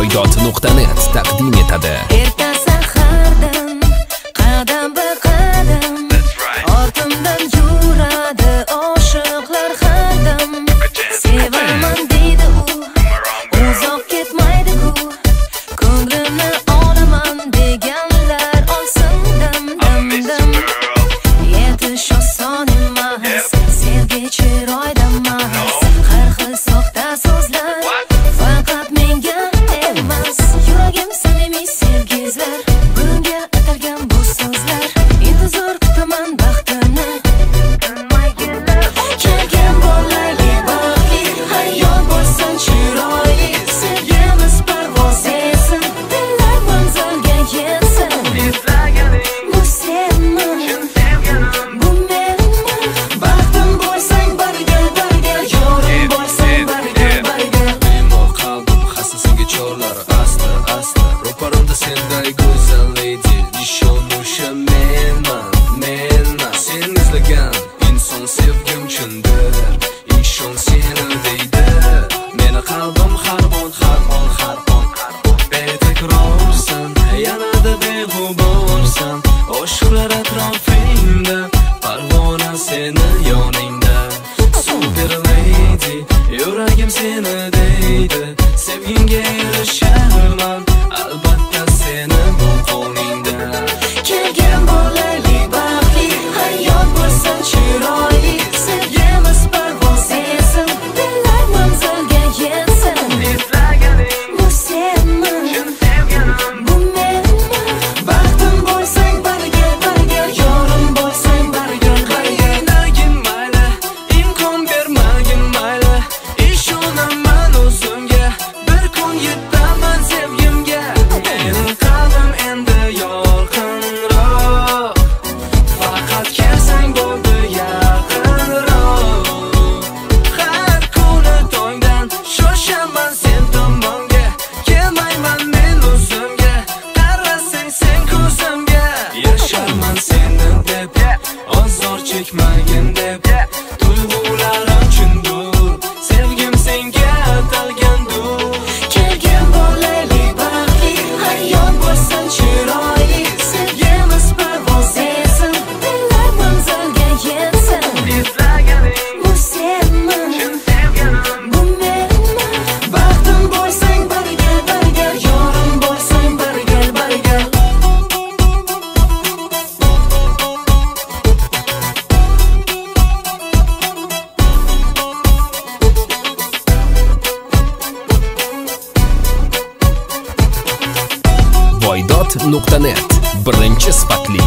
voydot.net taqdim etadi. Erta sahardan qadam ba qadam ortimdan yuradi oshiqlar hadam. Sevaman deydi u, uzoq ketmaydi-ku, ko'nglimni olaman deganlar olsin dam-dam. Yetish oson emas, sevgi chiroyda emas, har xil soxta so'zlar faqat menga emas. Yuragim samimiy sevgizlar, bunga atalgan bu so'zlar. Intizor kutaman baxtini, kelgan bo'laylik baxtli, hayot bo'lsin chiroyli, sevgimiz parvoz etsin, dillar manzilga yetsin. Bu senmi, bu menmi, baxtim bo'lsang birga, yorim bo'lsang birga. Bemor qalbim hassasiga chorlar asta ro'parimda senday go'zal lady, nishon o'sha menman. Sen izlagan inson sevgim chindir, ishon seni deydi meni qalbim har on betakrorsan, yanada beg'uborsan, oshlar atrofingda, parvona seni yoningda. Super lady, yuragim seni deydi, sevgingga erisharman, albatta seni bu qo'lingda. Kelgan bo'laylik baxtli, hayot bo'lsin chiroyli, sevgimiz parvoz etsin, dillar manzilga yetsin. Bu senmi, bu menmi, baxtim bo'lsang birga, yorim bo'lsang birga. Qaynagin mayli, imkon bermagin mayli, ishonaman o'zimga, bir kun yetaman sevgimga. Mening qalbim endi yorqinroq, faqat kelsang bo'ldi yaqinroq. Har kuni tongdan shoshaman sen tomonga, kelmayman men o'zimga, qarasang sen ko'zimga. Yasharman seni deb, ozor chekmagin deb, tuyg'ularim chindur, sevgim senga atalgandur. Kelgan bo'laylik baxtli, hayot bo'lsin chiroyli, sevgimiz parvoz etsin, dillar manzilga yetsin. Bu senmi, bu menmi, baxtim bo'lsang birga, yorim bo'lsang birga. voydot.net birinchi sifatli